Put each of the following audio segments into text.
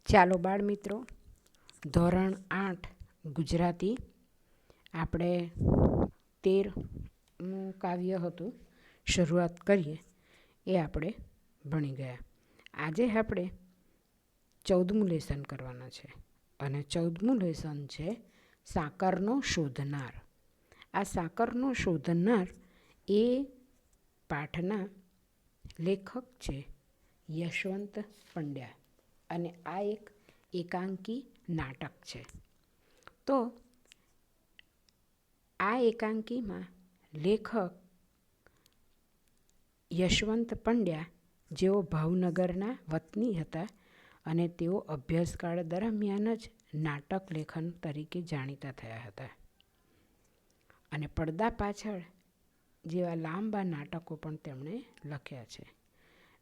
ચાલો બાળ મિત્રો, ધોરણ 8 ગુજરાતી આપણે 13નું કાવ્ય હતું, શરૂઆત કરીએ. એ આપણે ભણી ગયા. આજે આપણે 14મું લેસન કરવાના છે અને 14મું લેસન છે સાકરનો શોધનાર. આ સાકરનો શોધનાર એ પાઠના લેખક છે યશવંત પંડ્યા અને આ એક એકાંકી નાટક છે. તો આ એકાંકીમાં લેખક યશવંત પંડ્યા, જેઓ ભાવનગરના વતની હતા અને તેઓ અભ્યાસકાળ દરમિયાન જ નાટક લેખન તરીકે જાણીતા થયા હતા અને પડદા પાછળ જેવા લાંબા નાટકો પણ તેમણે લખ્યા છે.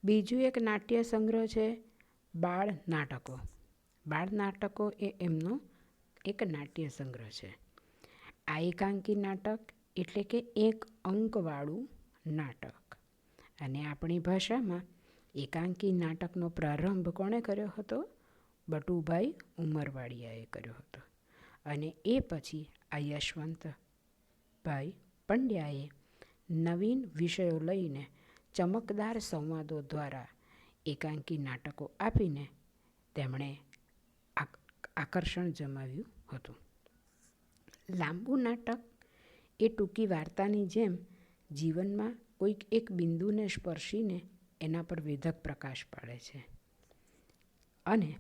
બીજું એક નાટ્ય સંગ્રહ છે બાળ નાટકો. બાળ નાટકો એ એમનો એક નાટ્ય સંગ્રહ છે. આ એકાંકી નાટક એટલે કે એક અંકવાળું નાટક. અને આપણી ભાષામાં એકાંકી નાટકનો પ્રારંભ કોણે કર્યો હતો? બટુભાઈ ઉમરવાડિયાએ કર્યો હતો. અને એ પછી આ યશવંતભાઈ પંડ્યાએ નવીન વિષયો લઈને ચમકદાર સંવાદો દ્વારા એકાંકી નાટકો આપીને તેમણે આકર્ષણ જમાવ્યું હતું. લાંબુ નાટક એ ટૂંકી વાર્તાની જેમ જીવનમાં કોઈક એક બિંદુને સ્પર્શીને એના પર વેધક પ્રકાશ પાડે છે. અને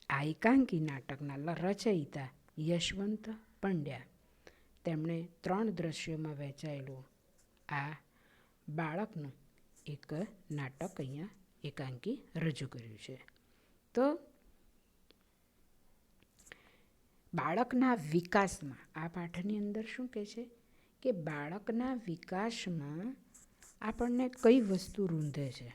આ એકાંકી નાટકના રચયિતા યશવંત પંડ્યા, તેમણે 3 દ્રશ્યોમાં વહેંચાયેલું આ બાળકનું એક નાટક અહીંયા એકાંકી રજૂ કર્યું છે. તો બાળકના વિકાસમાં આ પાઠની અંદર શું કહે છે કે બાળકના વિકાસમાં આપણને કઈ વસ્તુ રૂંધે છે,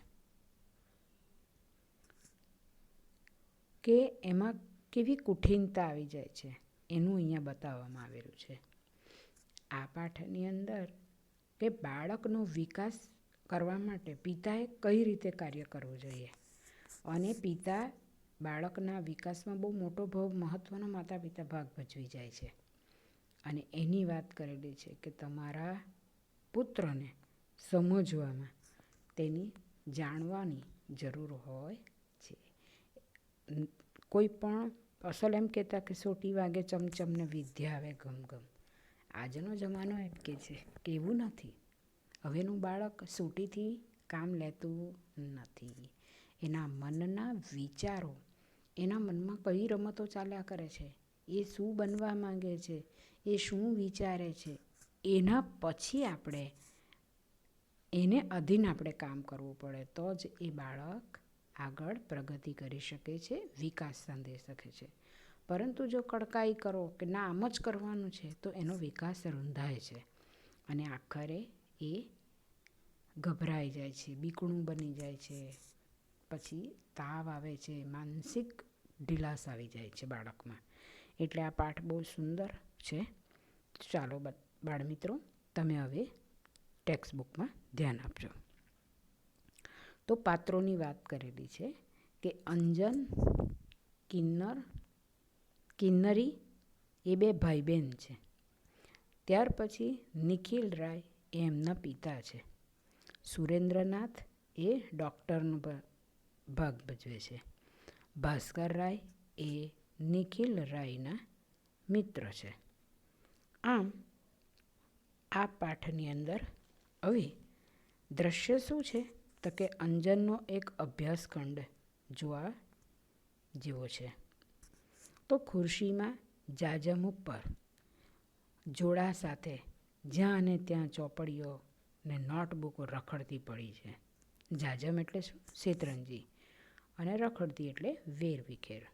કે એમાં કેવી કઠિનતા આવી જાય છે, એનું અહીંયા બતાવવામાં આવેલું છે. આ પાઠની અંદર કે બાળકનો વિકાસ કરવા માટે પિતાએ કઈ રીતે કાર્ય કરવું જોઈએ અને પિતા બાળકના વિકાસમાં બહુ મોટો મહત્ત્વનો માતા પિતા ભાગ ભજવી જાય છે. અને એની વાત કરેલી છે કે તમારા પુત્રને સમજવામાં તેની જાણવાની જરૂર હોય છે. કોઈ પણ અસલ એમ કહેતા કે સોટી વાગે ચમચમને વિદ્યા આવે ગમગમ. આજનો જમાનો એમ કે છે કે એવું નથી. હવેનું બાળક સોટીથી કામ લેતું નથી. એના મનના વિચારો, એના મનમાં કઈ રમતો ચાલ્યા કરે છે, એ શું બનવા માંગે છે, એ શું વિચારે છે, એના પછી આપણે એને અધીન આપણે કામ કરવું પડે તો જ એ બાળક આગળ પ્રગતિ કરી શકે છે, વિકાસ સાધી શકે છે. પરંતુ જો કડકાઈ કરો કે ના આમ જ કરવાનું છે તો એનો વિકાસ રૂંધાય છે અને આખરે એ ગભરાઈ જાય છે, બીકણું બની જાય છે, પછી તાવ આવે છે, માનસિક ઢીલાસ આવી જાય છે બાળકમાં. એટલે આ પાઠ બહુ સુંદર છે. ચાલો બાળમિત્રો, તમે હવે ટેક્સ્ટ બુકમાં ધ્યાન આપજો. તો પાત્રોની વાત કરેલી છે કે અંજન, કિન્નરી એ 2 ભાઈ બહેન છે. ત્યાર પછી નિખિલ રાય એ એમના પિતા છે. સુરેન્દ્રનાથ એ ડૉક્ટરનો ભાગ ભજવે છે. ભાસ્કર રાય એ નિખિલ રાયના મિત્ર છે. આમ આ પાઠની અંદર હવે દ્રશ્ય શું છે તો કે અંજનનો એક અભ્યાસખંડ જોવા જેવો છે. તો ખુરશીમાં જાજમ ઉપર જોડા સાથે જ્યાં અને ત્યાં ચોપડીઓ ને નોટબુકો રખડતી પડી છે. જાજમ એટલે શું? શેતરંજી. અને રખડતી એટલે વેરવિખેર.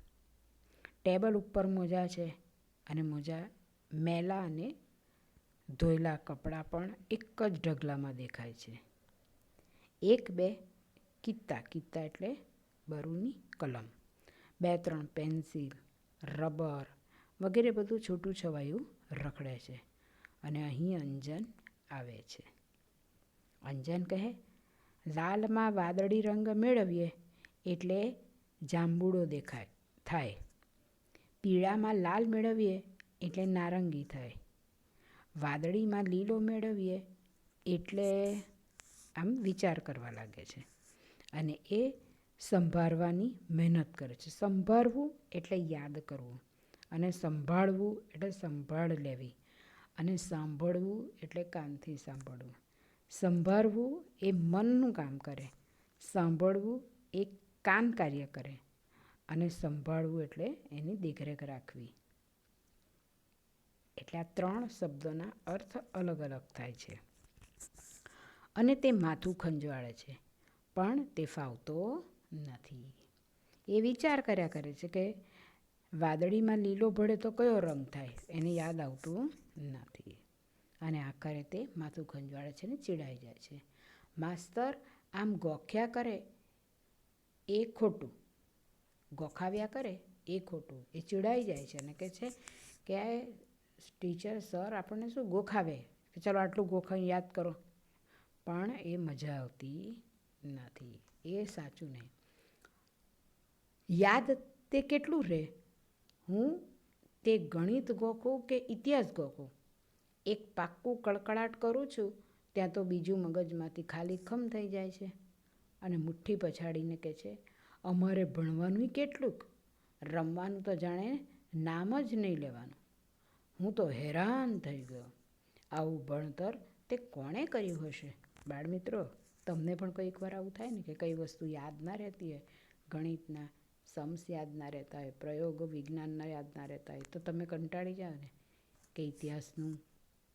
ટેબલ ઉપર મોજા છે અને મોજા મેલા અને ધોયેલા કપડાં પણ એક જ ઢગલામાં દેખાય છે. 1-2 કિત્તા એટલે બરુની કલમ, 2-3 પેન્સિલ, રબર વગેરે બધું છૂટું છવાયું રખડે છે. અને અહીં અંજન આવે છે. અંજન કહે, લાલમાં વાદળી રંગ મેળવીએ એટલે જાંબુડો થાય. પીળામાં લાલ મેળવીએ એટલે નારંગી થાય. વાદળીમાં લીલો મેળવીએ એટલે આમ વિચાર કરવા લાગે છે અને એ સંભાળવાની મહેનત કરે છે. સંભાળવું એટલે યાદ કરવું, અને સંભાળવું એટલે સંભાળ લેવી, અને સાંભળવું એટલે કાનથી સાંભળવું. સંભાળવું એ મનનું કામ કરે, સાંભળવું એ કાન કાર્ય કરે, અને સંભાળવું એટલે એની દેખરેખ રાખવી. એટલે આ 3 શબ્દોના અર્થ અલગ અલગ થાય છે. અને તે માથું ખંજવાળે છે, પણ તે ફાવતો નથી. એ વિચાર કર્યા કરે છે કે વાદળીમાં લીલો ભળે તો કયો રંગ થાય, એને યાદ આવતું નથી. અને આખરે તે માથું ખંજવાળે છે ને ચીડાઈ જાય છે. માસ્તર આમ ગોખ્યા કરે એ ખોટું, ગોખાવ્યા કરે એ ખોટું. એ ચીડાઈ જાય છે અને કહે છે કે ટીચર સર આપણને શું ગોખાવે કે ચલો આટલું ગોખાઈ યાદ કરો, પણ એ મજા આવતી નથી. એ સાચું નહીં. યાદ તે કેટલું રહે, હું તે ગણિત ગોખું કે ઇતિહાસ ગોખું. એક પાક્કું કળકળાટ કરું છું ત્યાં તો બીજું મગજમાંથી ખાલી ખમ થઈ જાય છે. અને મુઠ્ઠી પછાડીને કહે છે અમારે ભણવાનું કેટલુંક, રમવાનું તો જાણે નામ જ નહીં લેવાનું. હું તો હેરાન થઈ ગયો. આવું ભણતર તે કોણે કર્યું હશે? બાળમિત્રો, તમને પણ કોઈક વાર આવું થાય ને કે કઈ વસ્તુ યાદ ના રહેતી હોય, ગણિતના સમ્સ યાદ ના રહેતા હોય, પ્રયોગો વિજ્ઞાનના યાદ ના રહેતા હોય, તો તમે કંટાળી જાઓ ને. કે ઇતિહાસનું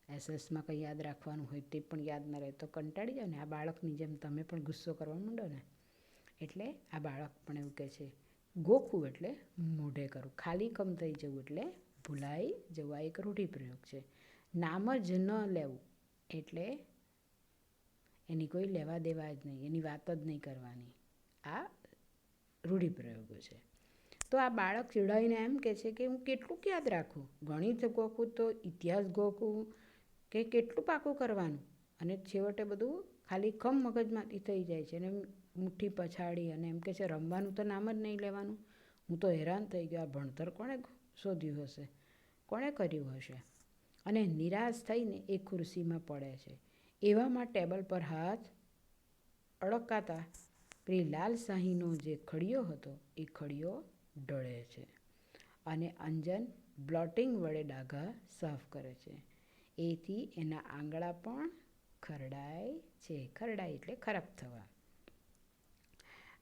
એસએસમાં કંઈ યાદ રાખવાનું હોય તે પણ યાદ ના રહે તો કંટાળી જાઓ ને. આ બાળકની જેમ તમે પણ ગુસ્સો કરવા માંડો ને. એટલે આ બાળક પણ એવું કહે છે ગોખવું એટલે મોઢે કરવું, ખાલી કમ થઈ જવું એટલે ભૂલાઈ જવું. આ એક રૂઢિપ્રયોગ છે. નામ જ ન લેવું એટલે એની કોઈ લેવા દેવા જ નહીં, એની વાત જ નહીં કરવાની. આ રૂઢિપ્રયોગો છે. તો આ બાળક ચીડાઈને એમ કહે છે કે હું કેટલું યાદ રાખું, ગણિત ગોખું તો ઇતિહાસ ગોખું કે કેટલું પાકું કરવાનું. અને છેવટે બધું ખાલી ખમ મગજમાંથી થઈ જાય છે. અને મુઠ્ઠી પછાડી અને એમ કહે છે રમવાનું તો નામ જ નહીં લેવાનું. હું તો હેરાન થઈ ગયો. આ ભણતર કોણે શોધ્યું હશે, કોણે કર્યું હશે? અને નિરાશ થઈને એ ખુરશીમાં પડે છે. એવામાં ટેબલ પર હાથ અડકાતા પેલી લાલ શાહીનો જે ખડિયો હતો એ ખડિયો ઢળે છે. અને અંજન બ્લોટિંગ વડે ડાઘા સાફ કરે છે. એથી એના આંગળા પણ ખરડાય છે. ખરડાય એટલે ખરાબ થવા.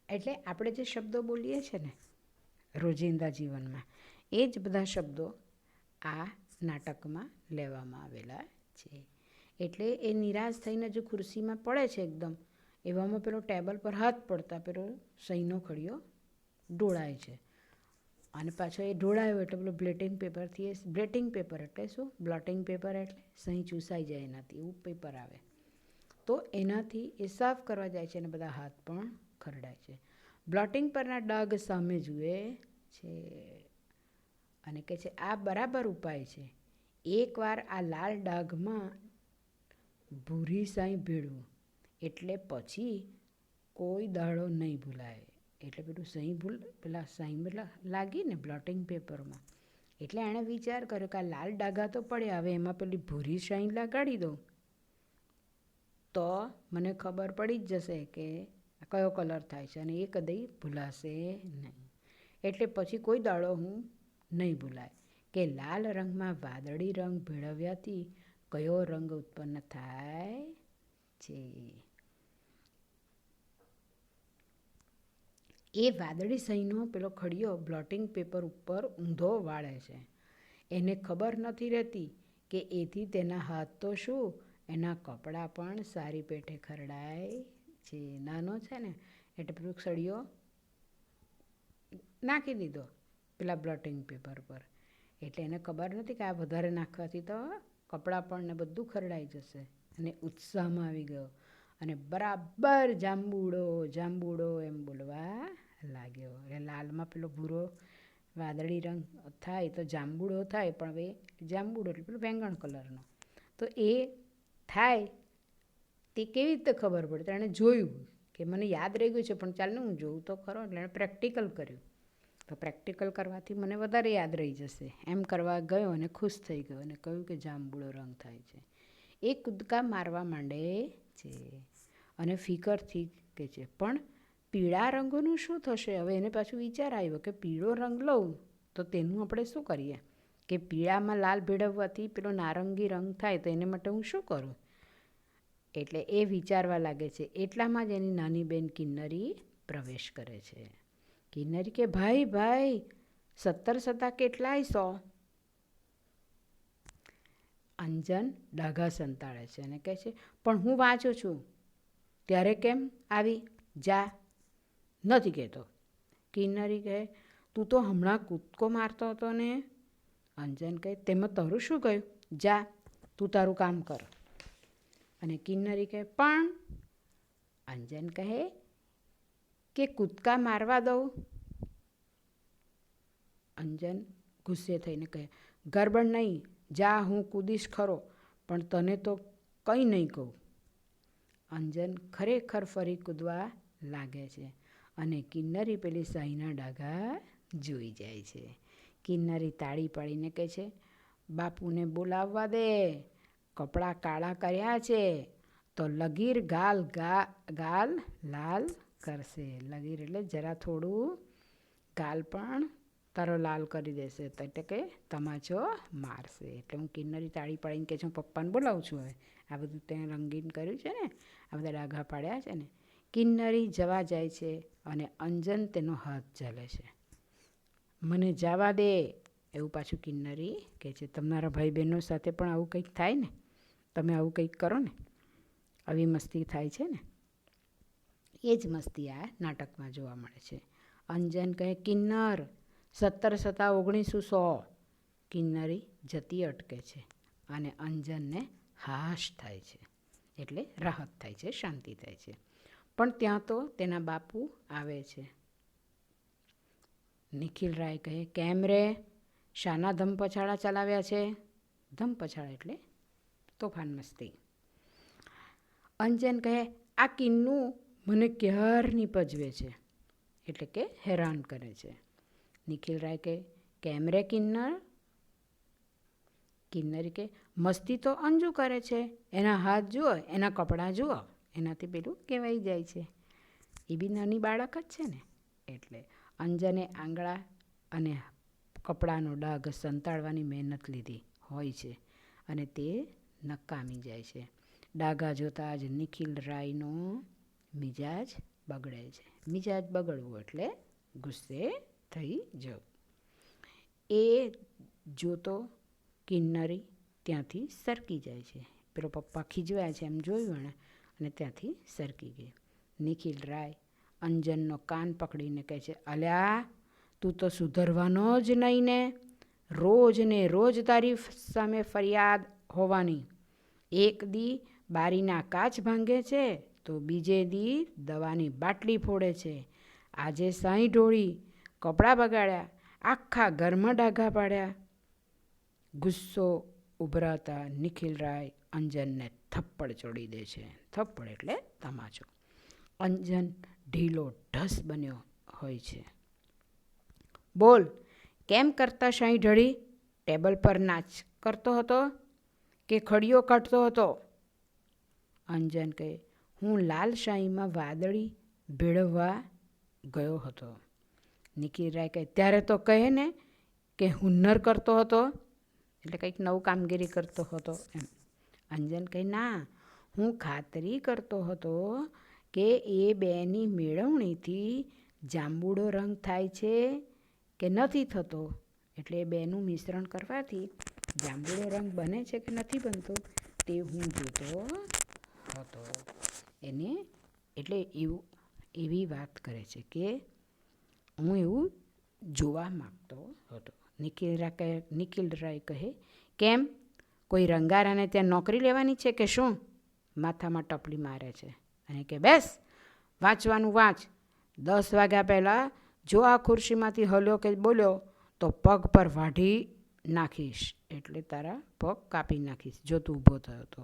એટલે આપણે જે શબ્દો બોલીએ છીએ ને રોજિંદા જીવનમાં, એ જ બધા શબ્દો આ નાટકમાં લેવામાં આવેલા છે. એટલે એ નિરાશ થઈને જો ખુરશીમાં પડે છે એકદમ, એવામાં પેલો ટેબલ પર હાથ પડતા પેલો સહીનો ખડિયો ઢોળાય છે. અને પાછો એ ઢોળાયો એટલે પેલો બ્લેટિંગ પેપરથી, એ બ્લેટિંગ પેપર એટલે શું, બ્લોટિંગ પેપર એટલે સહી ચૂસાઈ જાય એનાથી, એવું પેપર આવે. તો એનાથી એ સાફ કરવા જાય છે અને બધા હાથ પણ ખરડાય છે. બ્લોટિંગ પરના ડાઘ સામે જુએ છે અને કહે છે આ બરાબર ઉપાય છે. એકવાર આ લાલ ડાઘમાં ભૂરી સાઈ ભેળવું એટલે પછી કોઈ દાડો નહીં ભૂલાય. એટલે પેલું પેલા સહી લાગી ને બ્લોટિંગ પેપરમાં, એટલે એણે વિચાર કર્યો કે આ લાલ ડાઘા તો પડ્યા, હવે એમાં પેલી ભૂરી શાઈ લગાડી દઉં તો મને ખબર પડી જ જશે કે કયો કલર થાય છે અને એ કદી ભૂલાશે નહીં. એટલે પછી કોઈ દાડો હું નહીં ભૂલાય કે લાલ રંગમાં વાદળી રંગ ભેળવ્યાથી કયો રંગ ઉત્પન્ન થાય છે. એ વાદળી સહીનો પેલો ખડિયો બ્લોટિંગ પેપર ઉપર ઊંધો વાળે છે. એને ખબર નથી રહેતી કે એથી તેના હાથ તો શું, એના કપડાં પણ સારી પેઠે ખરડાય છે. નાનો છે ને એટલે પેલો સળિયો નાખી દીધો પેલા બ્લોટિંગ પેપર પર. એટલે એને ખબર નથી કે આ વધારે નાખવાથી તો કપડાં પણ ને બધું ખરડાઈ જશે. અને ઉત્સાહમાં આવી ગયો અને બરાબર જાંબુડો જાંબુડો એમ બોલવા લાગ્યો. એટલે લાલમાં પેલો ભૂરો વાદળી રંગ થાય તો જાંબુડો થાય, પણ હવે જાંબુડો એટલે પેલો વેંગણ કલરનો. તો એ થાય તે કેવી રીતે ખબર પડે? તો એણે જોયું કે મને યાદ રહી ગયું છે, પણ ચાલ ને હું જોઉં તો ખરો. એટલે એણે પ્રેક્ટિકલ કર્યું તો પ્રેક્ટિકલ કરવાથી મને વધારે યાદ રહી જશે. એમ કરવા ગયો અને ખુશ થઈ ગયો અને કહ્યું કે જાંબુડો રંગ થાય છે. એ કૂદકા મારવા માંડે છે અને ફિકરથી કહે છે, પણ પીળા રંગનું શું થશે? હવે એને પાછું વિચાર આવ્યો કે પીળો રંગ લઉં તો તેનું આપણે શું કરીએ, કે પીળામાં લાલ ભેળવવાથી પેલો નારંગી રંગ થાય, તો એને માટે હું શું કરું? એટલે એ વિચારવા લાગે છે. એટલામાં જ એની નાની બેન કિન્નરી પ્રવેશ કરે છે. કિન્નરી કે, ભાઈ ભાઈ 17 કેટલાય 100? અંજન ડાઘા સંતાડે છે અને કહે છે, પણ હું વાંચું છું. ત્યારે કેમ આવી? જા. નથી કહેતો. કિન્નરી કહે, તું તો હમણાં કૂદકો મારતો હતો ને? અંજન કહે, તેમાં તારું શું ગયું? જા, તું તારું કામ કર. અને કિન્નરી કહે, પણ અંજન કહે કે કૂદકા મારવા દઉં? અંજન ગુસ્સે થઈને કહે, ગરબડ નહીં, જા, હું કૂદીશ ખરો, પણ તને તો કંઈ નહીં કહું. અંજન ખરેખર ફરી કૂદવા લાગે છે અને કિન્નરી પેલી શાહીના ડાઘા જોઈ જાય છે. કિન્નરી તાળી પાડીને કહે છે, બાપુને બોલાવવા દે, કપડાં કાળા કર્યા છે તો લગીર ગાલ લાલ કરશે. લગીર એટલે જરા થોડું ગાલ પણ તારો લાલ કરી દેશે, એટલે કે તમાચો મારશે. એટલે હું કિન્નરી તાળી પાડીને કહે છે, હું પપ્પાને બોલાવું છું. હવે આ બધું ત્યાં રંગીન કર્યું છે ને, આ બધા ડાઘા પાડ્યા છે ને. કિન્નરી જવા જાય છે અને અંજન તેનો હાથ ઝાલે છે. મને જવા દે, એવું પાછું કિન્નરી કહે છે. તમારા ભાઈ બહેનો સાથે પણ આવું કંઈક થાય ને? તમે આવું કંઈક કરો ને? આવી મસ્તી થાય છે ને? એ જ મસ્તી આ નાટકમાં જોવા મળે છે. અંજન કહે, કિન્નર 17 × 19 100. કિન્નરી જતી અટકે છે અને અંજનને હાશ થાય છે, એટલે રાહત થાય છે, શાંતિ થાય છે. પણ ત્યાં તો તેના બાપુ આવે છે. નિખિલ રાય કહે, કેમ રે, શાના ધમપછાડા ચલાવ્યા છે? ધમપછાડા એટલે તોફાન મસ્તી. અંજન કહે, આ કિન્નું મને ક્યારની પજવે છે, એટલે કે હેરાન કરે છે. નિખિલ રાય કહે, કેમ રે કિન્નર? કિન્નરી કહે, મસ્તી તો અંજુ કરે છે, એના હાથ જુઓ, એના કપડાં જુઓ, એનાથી પેલું કહેવાઈ જાય છે. એ બી નાની બાળક જ છે ને. એટલે અંજને આંગળા અને કપડાનો ડાઘ સંતાડવાની મહેનત લીધી હોય છે અને તે નકામી જાય છે. ડાઘા જોતાં જ નિખિલ રાયનો મિજાજ બગડે છે. મિજાજ બગડવું એટલે ગુસ્સે થઈ જવું. એ જોતો કિન્નરી ત્યાંથી સરકી જાય છે. પેલો પપ્પા ખીજવાય છે એમ જોયું એણે અને ત્યાંથી સરકી ગઈ. નિખિલ રાય અંજનનો કાન પકડીને કહે છે, અલ્યા, તું તો સુધરવાનો જ નહીં ને. રોજ ને રોજ તારી સામે ફરિયાદ હોવાની. એક દી બારીના કાચ ભાંગે છે તો બીજે દી દવાની બાટલી ફોડે છે. આજે સાઈ ઢોળી, કપડાં બગાડ્યા, આખા ઘરમાં ડાઘા પાડ્યા. ગુસ્સો ઉભરાતા નિખિલ રાય અંજનને થપ્પડ ચોડી દે છે. થપ્પડ એટલે તમાચો. અંજન ઢીલો ઢસ બન્યો હોય છે. બોલ, કેમ કરતા સાઈ ઢળી? ટેબલ પર નાચ કરતો હતો કે ખડીઓ કાઢતો હતો? અંજન કહે, હું લાલ શાહીમાં વાદળી ભેળવવા ગયો હતો. નિખિલ રાય કહે, ત્યારે તો કહે ને કે હુન્નર કરતો હતો, એટલે કંઈક નવું કામગીરી કરતો હતો એમ. અંજન કહે, ના, હું ખાતરી કરતો હતો કે એ બેની મેળવણીથી જાંબુડો રંગ થાય છે કે નથી થતો, એટલે એ બેનું મિશ્રણ કરવાથી જાંબુડો રંગ બને છે કે નથી બનતો તે હું જોતો હતો. એને એટલે એવી વાત કરે છે કે હું એવું જોવા માગતો હતો. નિખિલ રાય કહે, કેમ, કોઈ રંગારાને ત્યાં નોકરી લેવાની છે કે શું? માથામાં ટપલી મારે છે અને કે, બેસ, વાંચવાનું વાંચ. 10 વાગ્યા પહેલાં જો આ ખુરશીમાંથી હલ્યો કે બોલ્યો તો પગ પર વાઢી નાખીશ, એટલે તારા પગ કાપી નાખીશ જો તું ઊભો થયો તો.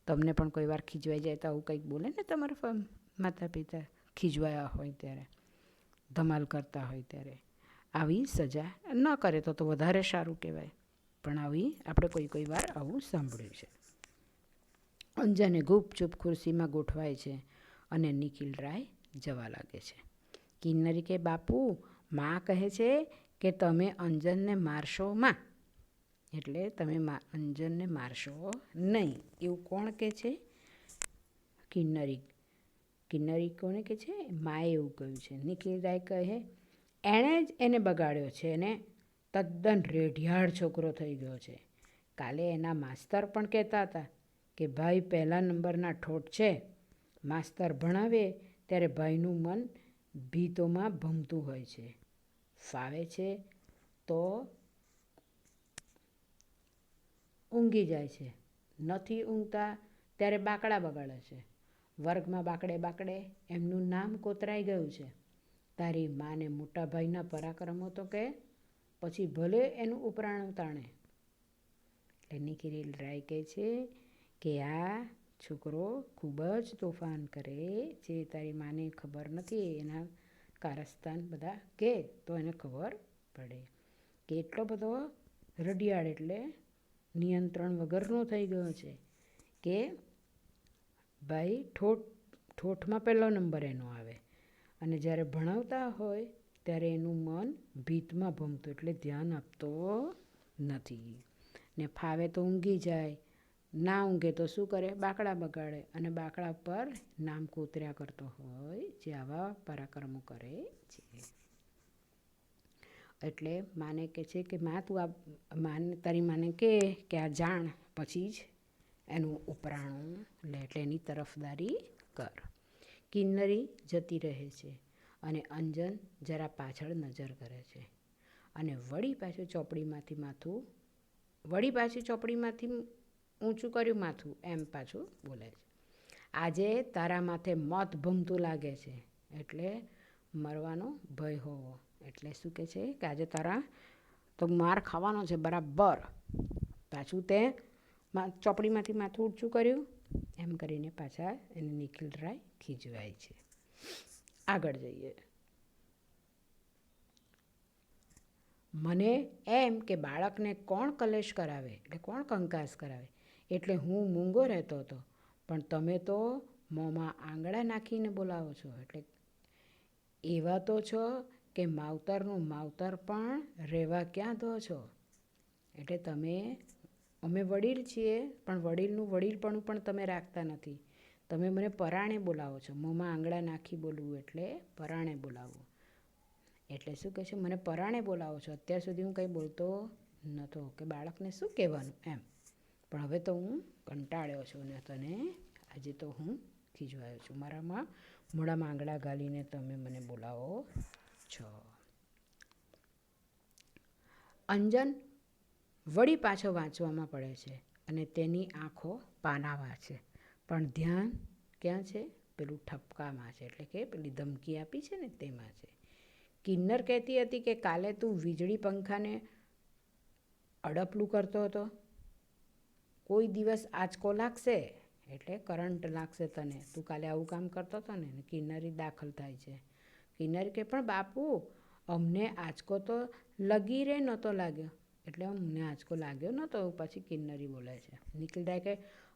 તમને પણ કોઈ વાર ખીજવાઈ જાય તો આવું કંઈક બોલે ને તમારા માતા પિતા ખીજવાયા હોય ત્યારે, ધમાલ કરતા હોય ત્યારે. આવી સજા ન કરે તો વધારે સારું કહેવાય. પણ આવી આપણે કોઈ વાર આવું સાંભળ્યું છે. અંજને ગુપચુપ ખુરશીમાં ગોઠવાય છે અને નિખિલ રાય જવા લાગે છે. કિન્નરી કે બાપુ, માં કહે છે કે તમે અંજનને મારશો માં, એટલે તમે અંજનને મારશો નહીં. એવું કોણ કહે છે? કિન્નરી કોને કહે છે? માએ એવું કહ્યું છે. નિખિલ રાય કહે, એણે જ એને બગાડ્યો છે અને તદ્દન રેઢિયાળ છોકરો થઈ ગયો છે. કાલે એના માસ્તર પણ કહેતા હતા કે ભાઈ પહેલા નંબરના ઠોઠ છે. માસ્તર ભણાવે ત્યારે ભાઈનું મન ભીતોમાં ભમતું હોય છે. ફાવે છે તો ઊંઘી જાય છે, નથી ઊંઘતા ત્યારે બાકડા બગાડે છે. વર્ગમાં બાકડે એમનું નામ કોતરાઈ ગયું છે. તારી માને મોટા ભાઈના પરાક્રમો તો કહે, પછી ભલે એનું ઉપરાણું તાણે. એટલે નિખિલ રાય કહે છે કે આ છોકરો ખૂબ જ તોફાન કરે છે. તારી માને ખબર નથી, એના કારસ્તાન બધા કહે તો એને ખબર પડે કે એટલો બધો રડિયાળ એટલે નિયંત્રણ વગરનો થઈ ગયો છે કે ભાઈ ઠોઠમાં પહેલો નંબર એનો આવે અને જ્યારે ભણાવતા હોય ત્યારે એનું મન ભીતમાં ભમતું, એટલે ધ્યાન આપતો નથી. ને ફાવે તો ઊંઘી જાય, ના ઊંઘે તો શું કરે? બાકડા બગાડે અને બાકડા પર નામ કોતર્યા કરતો હોય જે આવા પરાક્રમો કરે છે. એટલે માને કહે છે કે માં તું તારી માને કે આ જાણ, પછી જ એનું ઉપરાણું લે, એટલે એની તરફદારી કર. કિન્નરી જતી રહે છે અને અંજન જરા પાછળ નજર કરે છે અને વળી પાછું ચોપડીમાંથી ઊંચું કર્યું માથું એમ પાછું બોલે છે. આજે તારા માથે મોત ભમતું લાગે છે, એટલે મરવાનો ભય હોવો. એટલે શું કહે છે કે આજે તારા તો માર ખાવાનો છે બરાબર. પાછું તે ચોપડીમાંથી માથું ઊંચું કર્યું એમ કરીને પાછા એને નિખિલ રાય ખીજવાય છે. આગળ જઈએ. મને એમ કે બાળકને કોણ કલેશ કરાવે, એટલે કોણ કંકાસ કરાવે, એટલે હું મૂંગો રહેતો હતો, પણ તમે તો મોંમાં આંગળા નાખીને બોલાવો છો. એટલે એવા તો છો કે માવતરનું માવતર પણ રહેવા ક્યાં દો છો. એટલે અમે વડીલ છીએ પણ વડીલનું વડીલપણું પણ તમે રાખતા નથી. તમે મને પરાણે બોલાવો છો. મોંમાં આંગળા નાખી બોલવું એટલે પરાણે બોલાવવું. એટલે શું કહે છે? મને પરાણે બોલાવો છો. અત્યાર સુધી હું કંઈ બોલતો નહોતો કે બાળકને શું કહેવાનું એમ, પણ હવે તો હું કંટાળ્યો છું ને તને આજે તો હું ખીજવાયો છું. મારામાં મોઢામાં આંગળા ઘાલીને તમે મને બોલાવો છો. અંજન વળી પાછો વાંચવામાં પડે છે અને તેની આંખો પાનામાં છે, પણ ધ્યાન ક્યાં છે? પેલું ઠપકામાં છે, એટલે કે પેલી ધમકી આપી છે ને તેમાં છે. કિન્નર કહેતી હતી કે કાલે તું વીજળી પંખાને અડપલું કરતો હતો. કોઈ દિવસ આંચકો લાગશે એટલે કરંટ લાગશે તને. તું કાલે આવું કામ કરતો હતો ને. કિન્નરી દાખલ થાય છે. કિન્નરી કે પણ બાપુ, અમને આંચકો તો લગી રે નહોતો લાગ્યો. એટલે અમને આંચકો લાગ્યો નહોતો. પછી કિન્નરી બોલે છે. નિખિલ રાય કે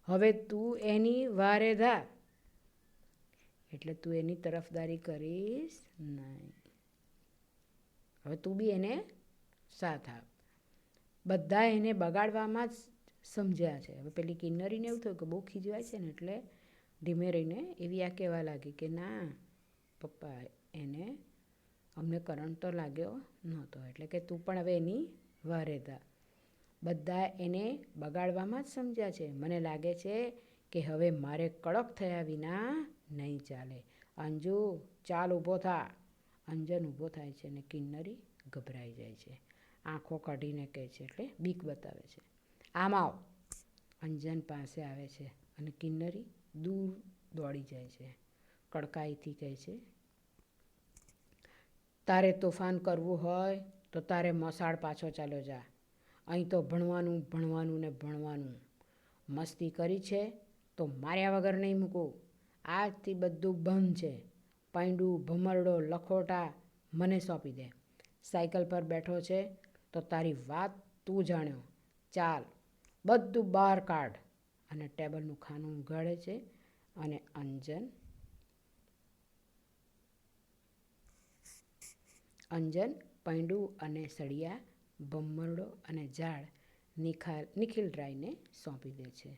હવે તું એની વારે ધા, એટલે તું એની તરફદારી કરીશ નહીં. હવે તું બી એને સાથ આપ. બધા એને બગાડવામાં જ સમજ્યા છે. હવે પેલી કિન્નરીને એવું થયું કે બહુ ખીજવાય છે ને, એટલે ધીમે રહીને એવી આ કહેવા લાગી કે ના પપ્પા, એને અમને કરંટ તો લાગ્યો નહોતો, એટલે કે તું પણ હવે એની વારે ધા. બધા એને બગાડવામાં જ સમજ્યા છે. મને લાગે છે કે હવે મારે કડક થયા વિના નહીં ચાલે. અંજુ ચાલ ઊભો થા. અંજન ઊભો થાય છે અને કિન્નરી ગભરાઈ જાય છે. આંખો કાઢીને કહે છે, એટલે બીક બતાવે છે. આમ આવ. અંજન પાસે આવે છે અને કિન્નરી દૂર દોડી જાય છે. કડકાઈથી કહે છે, તારે તોફાન કરવું હોય તો તારે મસાડ પાછો ચાલ્યો જા. અહીં તો ભણવાનું ભણવાનું ને ભણવાનું. મસ્તી કરી છે તો માર્યા વગર નહીં મૂકું. આજથી બધું બંધ છે. પૈંડું ભમરડો લખોટા મને સોંપી દે. સાયકલ પર બેઠો છે તો તારી વાત તું જાણ્યો. ચાલ બધું બહાર કાઢ. અને ટેબલનું ખાનું ઉગાડે છે અને અંજન પૈંડું અને સળિયા, ભમરડો અને ઝાડ નિખિલરાયને સોંપી દે છે.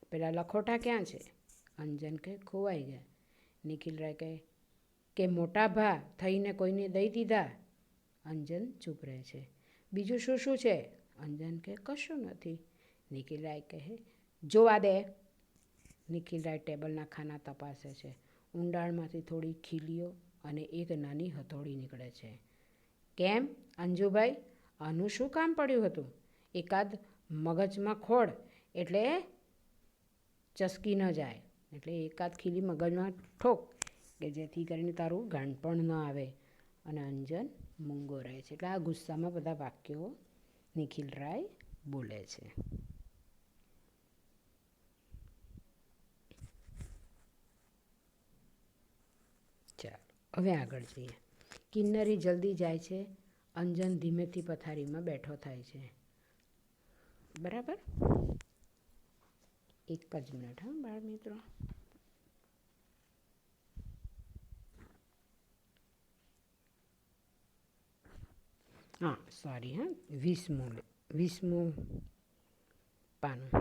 પેલા લખોટા ક્યાં છે? અંજન કહે ખોવાઈ ગયા. નિખિલરાય કહે કે મોટા ભા થઈને કોઈને દઈ દીધા. અંજન ચૂપ રહે છે. બીજું શું શું છે? અંજન કહે કશું નથી. નિખિલરાય કહે જોવા દે. નિખિલરાય ટેબલના ખાના તપાસે છે. ઊંડાણમાંથી થોડી ખીલીઓ અને એક નાની હથોડી નીકળે છે. કેમ અંજુભાઈ, આનું શું કામ પડ્યું હતું? એકાદ મગજમાં ખોડ એટલે ચસકી ન જાય, એટલે એકાદ ખીલી મગજમાં ઠોક કે જેથી કરીને તારું ગાંઠપણ ન આવે. અને અંજન મૂંગો રહે છે. એટલે આ ગુસ્સામાં બધા વાક્યો નિખિલરાય બોલે છે. ચાલો હવે આગળ જઈએ. કિન્નરી જલ્દી જાય છે. અંજન ધીમેથી પથારીમાં બેઠો થાય છે. બરાબર, એક જ મિનિટ હા બાળ મિત્રો. હા સોરી, હા 20મું પાનું.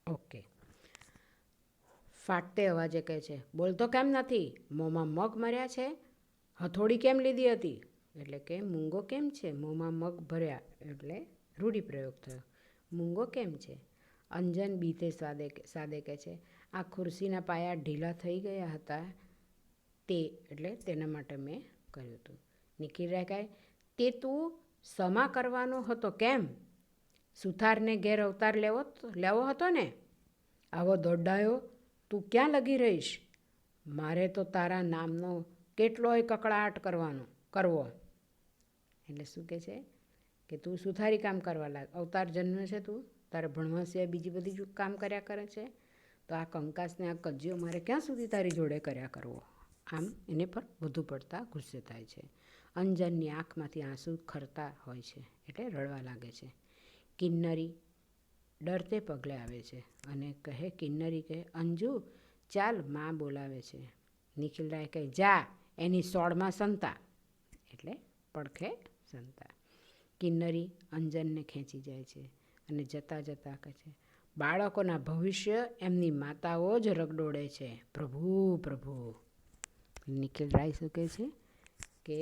ઓકે. ફાટતે અવાજે કહે છે બોલતો કેમ નથી? મોંમાં મગ મર્યા છે? હથોડી કેમ લીધી હતી? એટલે કે મૂંગો કેમ છે? મોંમાં મગ ભર્યા એટલે રૂઢિપ્રયોગ થયો. મૂંગો કેમ છે? અંજન બીતે સાદે કહે છે આ ખુરશીના પાયા ઢીલા થઈ ગયા હતા એટલે તેના માટે મેં કર્યું હતું. નિખિલરાય કહે તે તું સમા કરવાનો હતો કેમ? સુથારને ઘેર અવતાર લેવો હતો ને? આવો દોડાયો તું ક્યાં લગી રહીશ? મારે તો તારા નામનો કેટલોય કકળાટ કરવો. એટલે શું કહે છે કે તું સુથારી કામ કરવા લાગ. અવતાર જન્મ્યો છે તું, તારે ભણવા સિવાય બીજી બધી કામ કર્યા કરે છે, તો આ કંકાસને આ કજિયો મારે ક્યાં સુધી તારી જોડે કર્યા કરવો? આમ એને પર વધુ પડતા ગુસ્સે થાય છે. અંજનની આંખમાંથી આંસુ ખરતા હોય છે એટલે રડવા લાગે છે. કિન્નરી ડરતે પગલે આવે છે અને કિન્નરી કહે અંજુ ચાલ માં બોલાવે છે. નિખિલરાય કહે જા એની સોળમાં સંતા, એટલે પડખે સંતા. કિન્નરી અંજનને ખેંચી જાય છે અને જતાં જતાં કહે છે બાળકોના ભવિષ્ય એમની માતાઓ જ રગડોળે છે. પ્રભુ પ્રભુ. નિખિલરાય શું કહે છે કે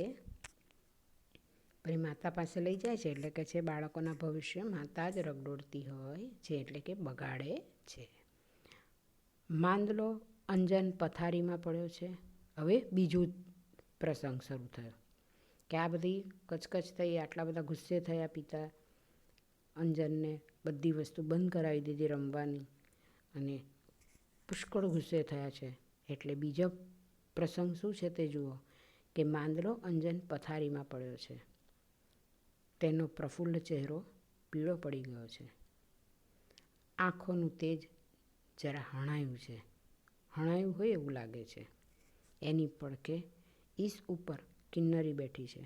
પછી માતા પાસે લઈ જાય છે એટલે કે છે બાળકોના ભવિષ્ય માતા જ રગડોળતી હોય છે એટલે કે બગાડે છે. માંદલો અંજન પથારીમાં પડ્યો છે. હવે બીજું પ્રસંગ શરૂ થયો કે આ બધી કચકચ થઈ, આટલા બધા ગુસ્સે થયા પિતા. અંજનને બધી વસ્તુ બંધ કરાવી દીધી રમવાની અને પુષ્કળ ગુસ્સે થયા છે. એટલે બીજો પ્રસંગ શું છે તે જુઓ કે માંદલો અંજન પથારીમાં પડ્યો છે. તેનો પ્રફુલ્લ ચહેરો પીળો પડી ગયો છે. આંખોનું તેજ જરા હણાયું હોય એવું લાગે છે. એની પડખે ઈસ ઉપર કિન્નરી બેઠી છે.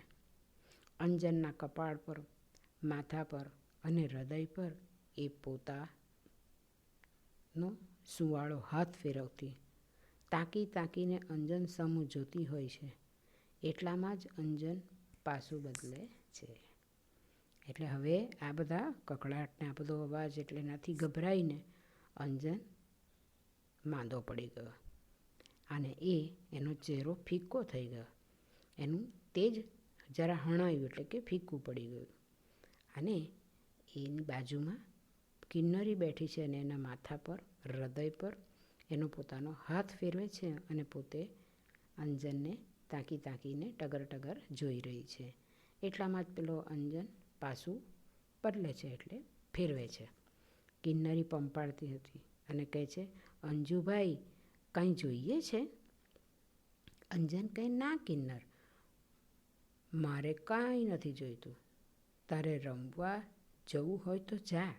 અંજનના કપાળ પર, માથા પર અને હૃદય પર એ પોતાનો સુંવાળો હાથ ફેરવતી તાકીને અંજન સામું જોતી હોય છે. એટલામાં જ અંજન પાસું બદલે છે. એટલે હવે આ બધા કકળાટને આ બધો અવાજ એટલે એનાથી ગભરાઈને અંજન માંદો પડી ગયો અને એનો ચહેરો ફિક્કો થઈ ગયો. એનું તેજ જરા હણાયું એટલે કે ફિક્કું પડી ગયું. અને એની બાજુમાં કિન્નરી બેઠી છે અને એના માથા પર, હૃદય પર એનો પોતાનો હાથ ફેરવે છે અને પોતે અંજનને તાકીને ટગર જોઈ રહી છે. એટલામાં જ પેલો અંજન પાસું બદલે છે એટલે ફેરવે છે. કિન્નરી પંપાળતી હતી અને કહે છે અંજુભાઈ કંઈ જોઈએ છે? અંજન કહે ના કિન્નર, મારે કાંઈ નથી જોઈતું. તારે રમવા જવું હોય તો જા.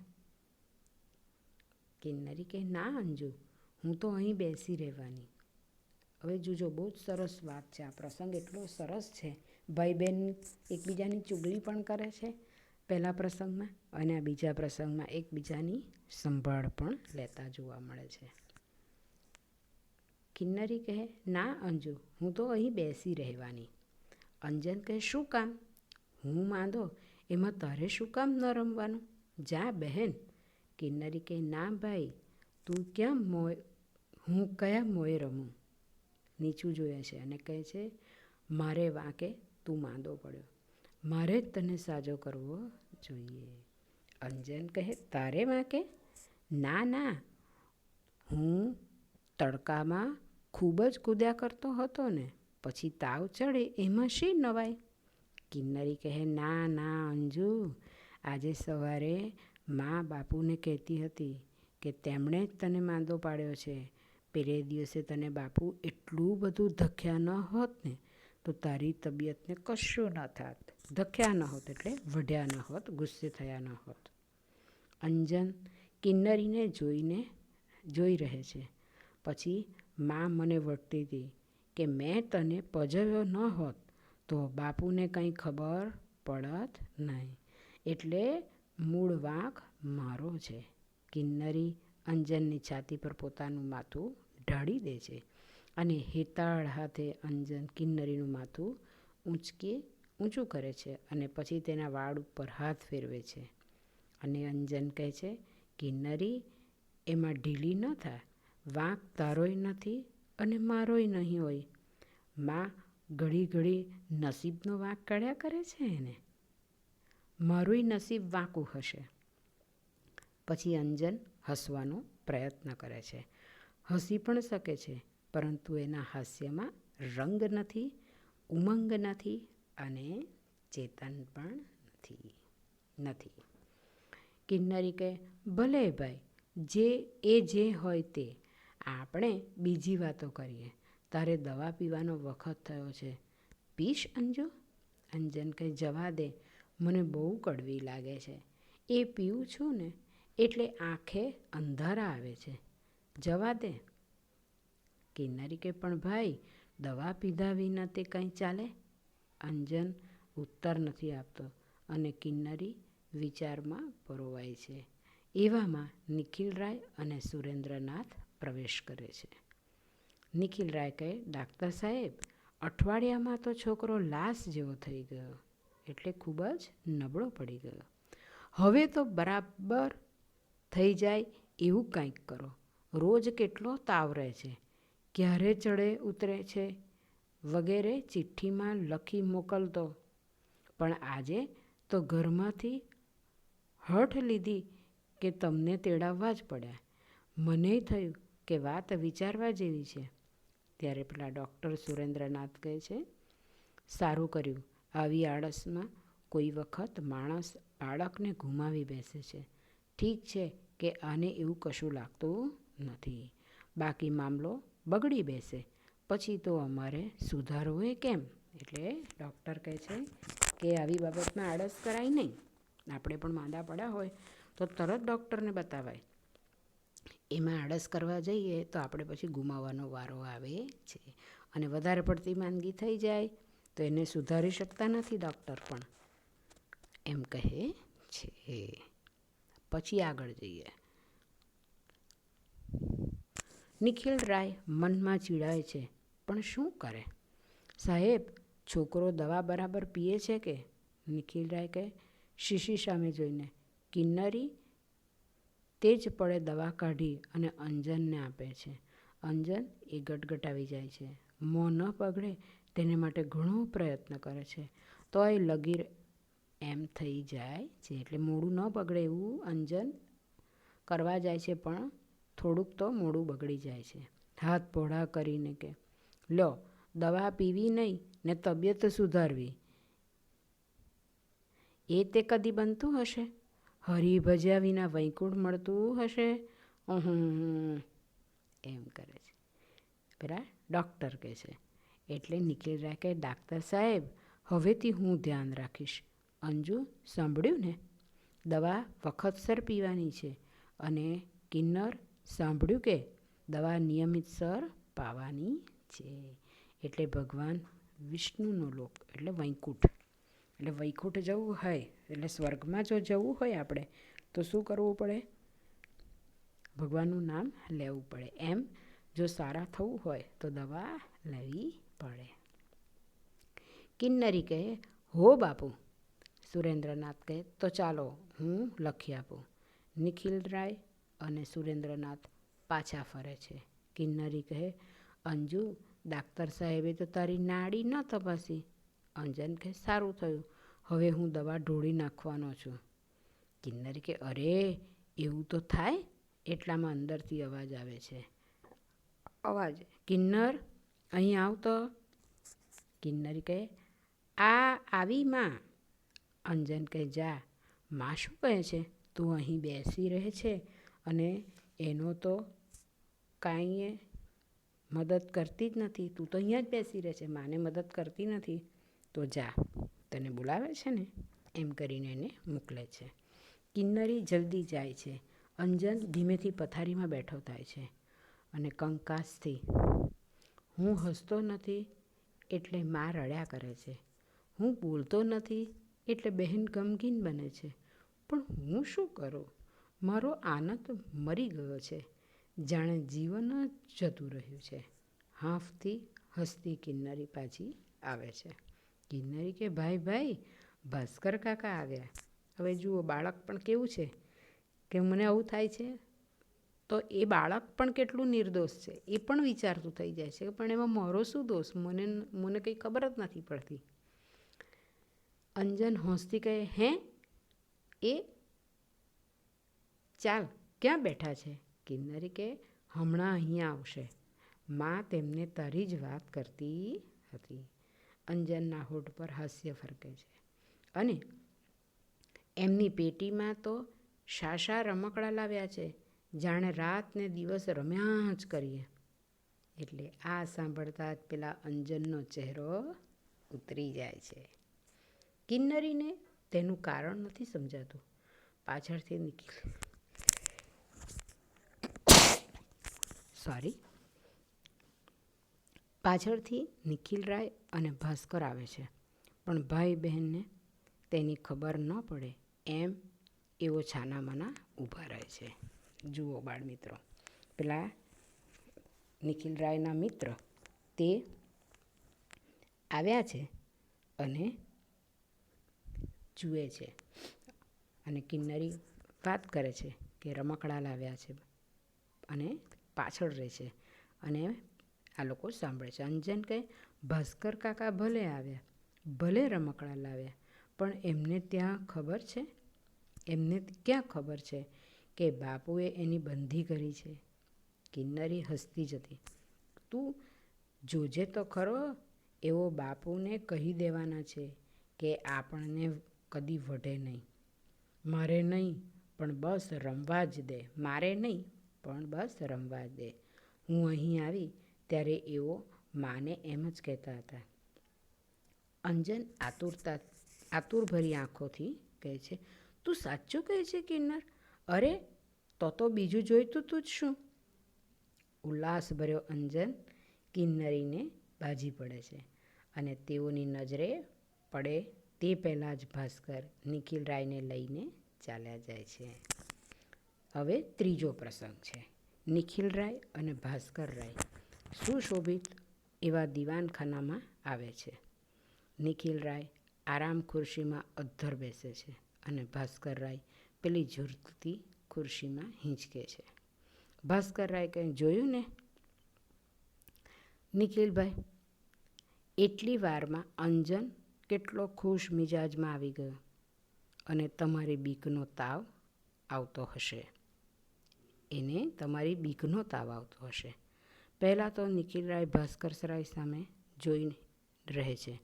કિન્નરી કહે ના અંજુ, હું તો અહીં બેસી રહેવાની. હવે જોજો, બહુ જ સરસ વાત છે. આ પ્રસંગ એટલો સરસ છે. ભાઈ બહેન એકબીજાની ચુગલી પણ કરે છે પહેલા પ્રસંગમાં, અને આ બીજા પ્રસંગમાં એકબીજાની સંભાળ પણ લેતા જોવા મળે છે. કિન્નરી કહે, ના અંજુ, હું તો અહીં બેસી રહેવાની. અંજન કહે, શું કામ? હું માંદો એમાં તારે શું કામ ન રમવાનું? જા બહેન. કિન્નરી કહે, ના ભાઈ, તું ક્યાં હું કયા મોએ રમું? નીચું જોઈએ છે અને કહે છે, મારે વાંકે તું માંદો પડ્યો, મારે જ તને સાજો કરવો જોઈએ. અંજન કહે, તારે વાંકે? ના ના, હું તડકામાં ખૂબ જ કૂદ્યા કરતો હતો ને, પછી તાવ ચડે એમાં શી નવાય? કિન્નરી કહે, ના ના અંજુ, આજે સવારે મા બાપુને કહેતી હતી કે તેમણે જ તને માંદો પાડ્યો છે. પેલે દિવસે તને બાપુ એટલું બધું ધક્યા ન હોત ને તો તારી તબિયતને કશું ન થાત. ધક્યા ન હોત એટલે વઢ્યા ન હોત, ગુસ્સે થયા ન હોત. અંજન કિન્નરીને જોઈ રહે છે. પછી મા મને વટતી હતી કે મેં તને પજવ્યો ન હોત તો બાપુને કંઈ ખબર પડત નહીં, એટલે મૂળ વાંક મારો છે. કિન્નરી અંજનની છાતી પર પોતાનું માથું ઢાળી દે છે અને હેતાળ હાથે અંજન કિન્નરીનું માથું ઊંચું કરે છે અને પછી તેના વાળ ઉપર હાથ ફેરવે છે અને અંજન કહે છે, કિન્નરી, એમાં ઢીલી ન થા. વાંક તારોય નથી અને મારોય નહીં હોય. માં ઘડી ઘડી નસીબનો વાંક કાઢ્યા કરે છે એને. મારુંય નસીબ વાંકું હશે. પછી અંજન હસવાનો પ્રયત્ન કરે છે. હસી પણ શકે છે, પરંતુ એના હાસ્યમાં રંગ નથી, ઉમંગ નથી અને ચેતન પણ નથી. કિન્નરી કહે, ભલે ભાઈ, જે હોય તે. આપણે બીજી વાતો કરીએ. તારે દવા પીવાનો વખત થયો છે. પીશ અંજુ? અંજન કહે, જવા દે, મને બહુ કડવી લાગે છે. એ પીવું છું ને એટલે આંખે અંધારા આવે છે. જવા દે. કિન્નરી કહે, પણ ભાઈ, દવા પીધા વિના તે કંઈ ચાલે? અંજન ઉત્તર નથી આપતો અને કિન્નરી વિચારમાં પરોવાય છે. એવામાં નિખિલરાય અને સુરેન્દ્રનાથ પ્રવેશ કરે છે. નિખિલરાય કહે, ડાક્ટર સાહેબ, અઠવાડિયામાં તો છોકરો લાશ જેવો થઈ ગયો, એટલે ખૂબ જ નબળો પડી ગયો. હવે તો બરાબર થઈ જાય એવું કંઈક કરો. રોજ કેટલો તાવ રહે છે, ક્યારે ચડે ઉતરે છે વગેરે ચિઠ્ઠીમાં લખી મોકલતો, પણ આજે તો ઘરમાંથી હઠ લીધી કે તમને તેડાવવા જ પડ્યા. મને થયું કે વાત વિચારવા જેવી છે. ત્યારે પેલા ડૉક્ટર સુરેન્દ્રનાથ કહે છે, સારું કર્યું. આવી આળસમાં કોઈ વખત માણસ બાળકને ગુમાવી બેસે છે. ઠીક છે કે આને એવું કશું લાગતું નથી, બાકી મામલો બગડી બેસે પછી તો અમારે સુધારવું એ કેમ? એટલે ડૉક્ટર કહે છે કે આવી બાબતમાં આળસ કરાય નહીં. આપણે પણ માંદા પડ્યા હોય તો તરત ડૉક્ટરને બતાવાય. એમાં આળસ કરવા જઈએ તો આપણે પછી ગુમાવવાનો વારો આવે છે, અને વધારે પડતી માંદગી થઈ જાય તો એને સુધારી શકતા નથી ડૉક્ટર પણ, એમ કહે છે. પછી આગળ જઈએ. નિખિલરાય મનમાં ચીડાય છે, પણ શું કરે? સાહેબ, છોકરો દવા બરાબર પીએ છે કે? નિખિલરાય કહે, શીશી સામે જોઈને. કિન્નરી તે જ પડે દવા કાઢી અને અંજનને આપે છે. અંજન એ ગટગટાવી જાય છે. મોં ન બગડે તેને માટે ઘણો પ્રયત્ન કરે છે, તોય લગીર એમ થઈ જાય છે. એટલે મોડું ન બગડે એવું અંજન કરવા જાય છે, પણ થોડુંક તો મોડું બગડી જાય છે. હાથ પહોળા કરીને કે, લો, દવા પીવી નહીં ને તબિયત સુધારવી, એ તે કદી બનતું હશે? હરી ભજ્યા વિના વૈકુંઠ મળતું હશે? એમ કરે છે. પેલા ડૉક્ટર કહે છે. એટલે નિખિલરાય કહે, ડાક્ટર સાહેબ, હવેથી હું ધ્યાન રાખીશ. અંજુ, સાંભળ્યું ને? દવા વખતસર પીવાની છે. અને કિન્નર, સાંભળ્યું કે? દવા નિયમિતસર પાવાની છે. એટલે ભગવાન વિષ્ણુનો લોક એટલે વૈકુંઠ. એટલે વૈકુંઠ જવું હોય એટલે સ્વર્ગમાં જો જવું હોય આપણે તો શું કરવું પડે? ભગવાનનું નામ લેવું પડે. એમ જો સારા થવું હોય તો દવા લેવી પડે. કિન્નરી કહે, હો બાપુ. સુરેન્દ્રનાથ કહે, તો ચાલો હું લખી આપું. નિખિલરાય અને સુરેન્દ્રનાથ પાછા ફરે છે. કિન્નરી કહે, અંજુ, ડાક્ટર સાહેબે તો તારી નાડી ન તપાસી. અંજન કહે, સારું થયું, હવે હું દવા ઢોળી નાખવાનો છું. કિન્નરી કહે, અરે એવું તો થાય. એટલામાં અંદરથી અવાજ આવે છે. અવાજ, કિન્નર અહીં આવતો. કિન્નરી કહે, આવી માં. અંજન કહે, જા. માં શું કહે છે? તું અહીં બેસી રહે છે અને એનો તો કાંઈ મદદ કરતી જ નથી. તું તો અહીંયા જ બેસી રહે છે, માને મદદ કરતી નથી. તો જા, તને બોલાવે છે ને. એમ કરીને એને મોકલે છે. કિન્નરી જલ્દી જાય છે. અંજન ધીમેથી પથારીમાં બેઠો થાય છે અને કંકાસથી, હું હસતો નથી એટલે માં રડ્યા કરે છે. હું બોલતો નથી એટલે બહેન ગમગીન બને છે. પણ હું શું કરું? મારો આનંદ મરી ગયો છે, જાણે જીવન જ જતું રહ્યું છે. હાંફતી હસતી કિન્નરી પાછી આવે છે. કિન્નરી કે, ભાઈ ભાસ્કર કાકા આવ્યા. હવે જુઓ, બાળક પણ કેવું છે કે મને આવું થાય છે તો એ બાળક પણ કેટલું નિર્દોષ છે એ પણ વિચારતું થઈ જાય છે. પણ એમાં મારો શું દોષ? મને કંઈ ખબર જ નથી પડતી. અંજન હસતી કહે, હે એ ચાલ, ક્યાં બેઠા છે? કિન્નરી કે, હમણાં અહીંયા આવશે. માં તેમને તારી જ વાત કરતી હતી. અંજનના હોઠ પર હાસ્ય ફરકે છે અને એમની પેટીમાં તો શાશા રમકડા લાવ્યા છે, જાણે રાત ને દિવસ રમ્યા જ કરીએ. એટલે આ સાંભળતા જ પેલા અંજનનો ચહેરો ઉતરી જાય છે. કિન્નરીને તેનું કારણ નથી સમજાતું. પાછળથી નિખિલરાય અને ભાસ્કર આવે છે, પણ ભાઈ બહેનને તેની ખબર ન પડે એમ એવો છાનામાના ઊભા રહે છે. જુઓ બાળમિત્રો, પેલા નિખિલરાયના મિત્ર તે આવ્યા છે અને જુએ છે અને કિન્નરી વાત કરે છે કે રમકડા લાવ્યા છે અને પાછળ રહે છે અને આ લોકો સાંભળે છે. અંજન કહે, ભાસ્કર કાકા ભલે આવ્યા, ભલે રમકડા લાવ્યા, પણ એમને ક્યાં ખબર છે કે બાપુએ એની બંધી કરી છે. કિન્નરી હસતી જતી, તું જોજે તો ખરો, એવો બાપુને કહી દેવાના છે કે આપણને કદી વઢે નહીં. મારે નહીં પણ બસ રમવા જ દે. હું અહીં આવી ત્યારે એઓ માને એમ જ કહેતા હતા. અંજન આતુરભરી આંખોથી કહે છે, તું સાચું કહે છે કિન્નર? અરે તો બીજું જોઈતું તું જ શું? ઉલ્લાસભર્યો અંજન કિન્નરીને બાજી પડે છે અને તેઓની નજરે પડે તે પહેલાં જ ભાસ્કર નિખિલરાયને લઈને ચાલ્યા જાય છે. હવે ત્રીજો પ્રસંગ છે. નિખિલરાય અને ભાસ્કરરાય સુશોભિત એવા દીવાનખાનામાં આવે છે. નિખિલરાય આરામ ખુરશીમાં અધ્ધર બેસે છે અને ભાસ્કરરાય પેલી ઝૂલતી ખુરશીમાં હિંચકે છે. ભાસ્કરરાય કંઈ જોયું ને? નિખિલભાઈ, એટલી વારમાં અંજન કેટલો ખુશ મિજાજમાં આવી ગયો અને તમારી બીકનો તાવ આવતો હશે. પહેલાં તો નિખિલરાય ભાસ્કરરાય સામે જોઈને રહે છે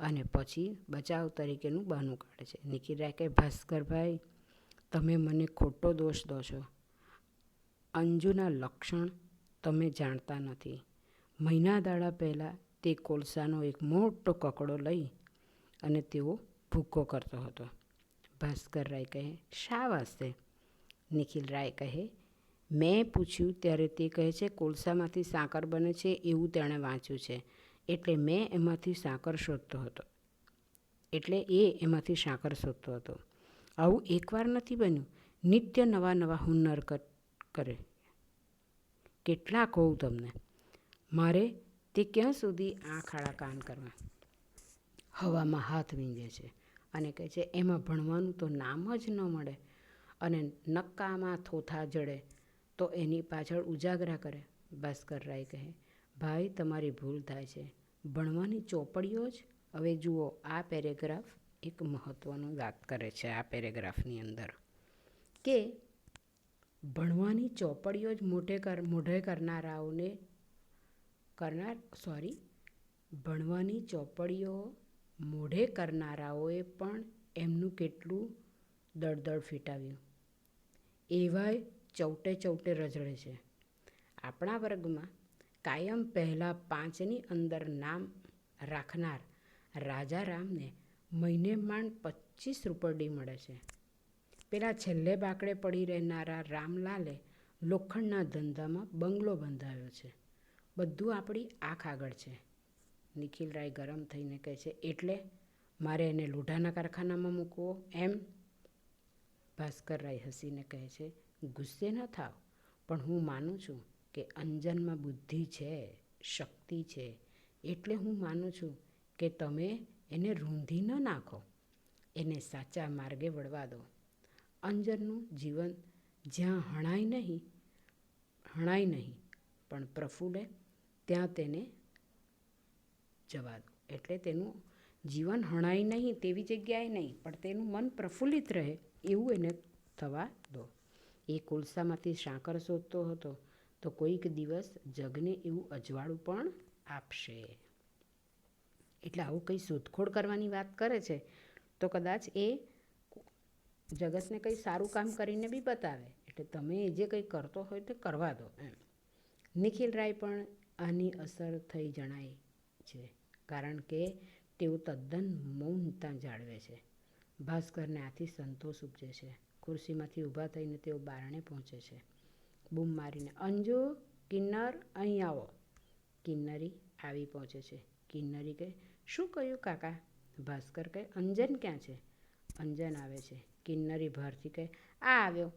અને પછી બચાવ તરીકેનું બહાનું કાઢે છે. નિખિલરાય કહે, ભાસ્કરભાઈ, તમે મને ખોટો દોષ દો છો. અંજુના લક્ષણ તમે જાણતા નથી. મહિના દાડા પહેલાં તે કોલસાનો એક મોટો કકડો લઈ અને તેઓ ભૂક્કો કરતો હતો. ભાસ્કરરાય કહે, શા વાસ્તે? નિખિલરાય કહે, મેં પૂછ્યું ત્યારે તે કહે છે કોલસામાંથી સાકર બને છે એવું તેણે વાંચ્યું છે, એટલે એમાંથી સાકર શોધતો હતો. આવું એકવાર નથી બન્યું, નિત્ય નવા નવા હુન્નર કરે. કેટલા કહું તમને, મારે તે ક્યાં સુધી આંખ આડા કાન કરવા. હવામાં હાથ વીંજે છે અને કહે છે એમાં ભણવાનું તો નામ જ ન મળે, અને નક્કામાં થોથા જડે તો એની પાછળ ઉજાગરા કરે. ભાસ્કરરાય કહે, ભાઈ તમારી ભૂલ થાય છે, ભણવાની ચોપડીઓ જ. હવે જુઓ, આ પેરેગ્રાફ એક મહત્ત્વનું વાત કરે છે. આ પેરેગ્રાફની અંદર કે ભણવાની ચોપડીઓ જ ભણવાની ચોપડીઓ મોઢે કરનારાઓએ પણ એમનું કેટલું દળદળ ફીટાવ્યું. એવાય ચૌટે રઝળે છે. આપણા વર્ગમાં કાયમ પહેલાં 5ની અંદર નામ રાખનાર રાજારામને મહિને માંડ 25 રૂપરડી મળે છે. પેલા છેલ્લે બાકડે પડી રહેનારા રામલાલે લોખંડના ધંધામાં બંગલો બંધાવ્યો છે. બધું આપણી આંખ આગળ છે. નિખિલરાય ગરમ થઈને કહે છે, એટલે મારે એને લોઢાના કારખાનામાં મૂકવો એમ? ભાસ્કરરાય હસીને કહે છે, ગુસ્સે ન થાવ, પણ હું માનું છું કે અંજનમાં બુદ્ધિ છે, શક્તિ છે, એટલે હું માનું છું કે તમે એને રૂંધી ન નાખો, એને સાચા માર્ગે વળવા દો. અંજનનું જીવન જ્યાં હણાય નહીં પણ પ્રફુલ્લે ત્યાં તેને જવા દો. એટલે તેનું જીવન હણાય નહીં તેવી જગ્યાએ નહીં, પણ તેનું મન પ્રફુલ્લિત રહે એવું એને થવા દો. એ કોલસામાંથી સાકર શોધતો હતો તો કોઈક દિવસ જગને એવું અજવાળું પણ આપશે. એટલે આવું કંઈ શોધખોળ કરવાની વાત કરે છે તો કદાચ એ જગતને કંઈ સારું કામ કરીને બી બતાવે. એટલે તમે જે કંઈ કરતો હોય તે કરવા દો એમ. નિખિલરાય પણ આની અસર થઈ જણાય છે, કારણ કે તેઓ તદ્દન મૌનતા જાળવે છે. ભાસ્કરને આથી સંતોષ ઉપજે છે. ખુરશીમાંથી ઊભા થઈને તેઓ બારણે પહોંચે છે. બૂમ મારીને, અંજુ, કિન્નર, અહીં આવો. કિન્નરી આવી પહોંચે છે. કિન્નરી કહે, શું કહ્યું કાકા? ભાસ્કર કહે, અંજન ક્યાં છે? અંજન આવે છે. કિન્નરી ભારથી કહે, આ આવ્યો.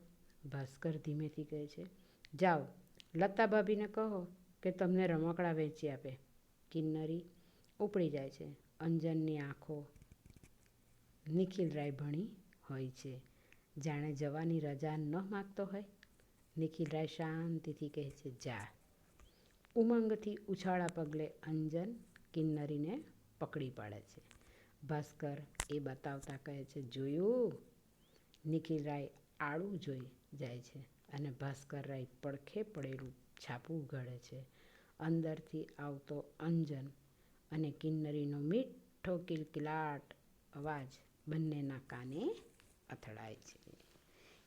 ભાસ્કર ધીમેથી કહે છે, જાઓ લતા ભાભીને કહો કે તમને રમકડાં વેચી આપે. કિન્નરી ઉપડી જાય છે. અંજનની આંખો નિખિલરાય ભણી હોય છે, જાણે જવાની રજા ન માગતો હોય. નિખિલરાય શાંતિથી કહે છે, જા. ઉમંગથી ઉછાળા પગલે અંજન કિન્નરીને પકડી પાડે છે. ભાસ્કર એ બતાવતા કહે છે, જોયું? નિખિલરાય આડું જોઈ જાય છે અને ભાસ્કરરાય પડખે પડેલું છાપું ઉઘાડે છે. અંદરથી આવતો અંજન અને કિન્નરીનો મીઠો કિલકિલાટ અવાજ બંનેના કાને અથડાય છે.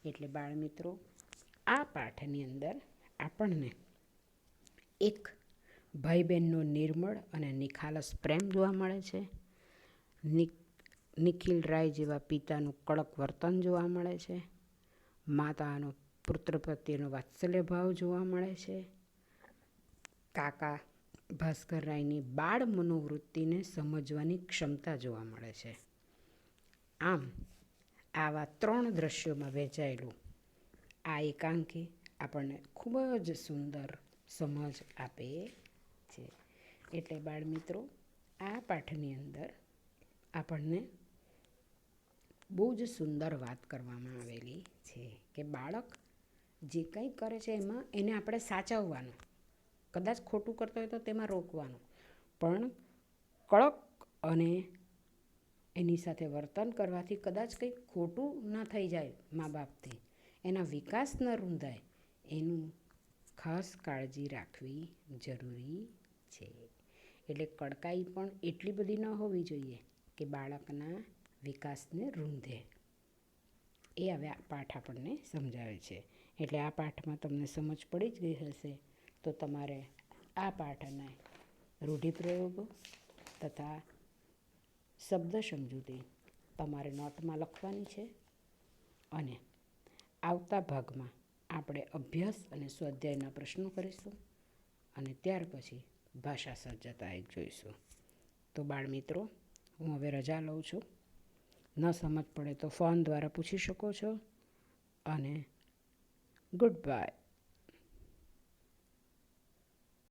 એટલે બાળમિત્રો, આ પાઠની અંદર આપણને એક ભાઈ બહેનનો નિર્મળ અને નિખાલસ પ્રેમ જોવા મળે છે. નિખિલરાય જેવા પિતાનું કડક વર્તન જોવા મળે છે. માતાનો પુત્ર પ્રત્યેનો વાત્સલ્ય ભાવ જોવા મળે છે. કાકા ભાસ્કરરાયની બાળ મનોવૃત્તિને સમજવાની ક્ષમતા જોવા મળે છે. આમ આવા 3 દ્રશ્યોમાં વહેંચાયેલું આ એકાંકી આપણને ખૂબ જ સુંદર સમજ આપે છે. એટલે બાળમિત્રો, આ પાઠની અંદર આપણને બહુ જ સુંદર વાત કરવામાં આવેલી છે કે બાળક જે કંઈ કરે છે એમાં એને આપણે સાચવવાનું. કદાચ ખોટું કરતો હોય તો તેમાં રોકવાનું, પણ કડક અને એની સાથે વર્તન કરવાથી કદાચ કંઈક ખોટું ન થઈ જાય, મા બાપથી એના વિકાસ ન રૂંધાય, એનું ખાસ કાળજી રાખવી જરૂરી છે. એટલે કડકાઈ પણ એટલી બધી ન હોવી જોઈએ કે બાળકના વિકાસને રૂંધે. એ હવે આ પાઠ આપણને સમજાવે છે. એટલે આ પાઠમાં તમને સમજ પડી જ ગઈ હશે, તો તમારે આ પાઠના રૂઢિપ્રયોગો તથા શબ્દ સમજૂતી તમારે નોટમાં લખવાની છે અને આવતા ભાગમાં આપણે અભ્યાસ અને સ્વાધ્યાયના પ્રશ્નો કરીશું અને ત્યાર પછી ભાષા સજ્જતા એક જોઈશું. તો બાળમિત્રો, હું હવે રજા લઉં છું. ન સમજ પડે તો ફોન દ્વારા પૂછી શકો છો અને ગુડ બાય.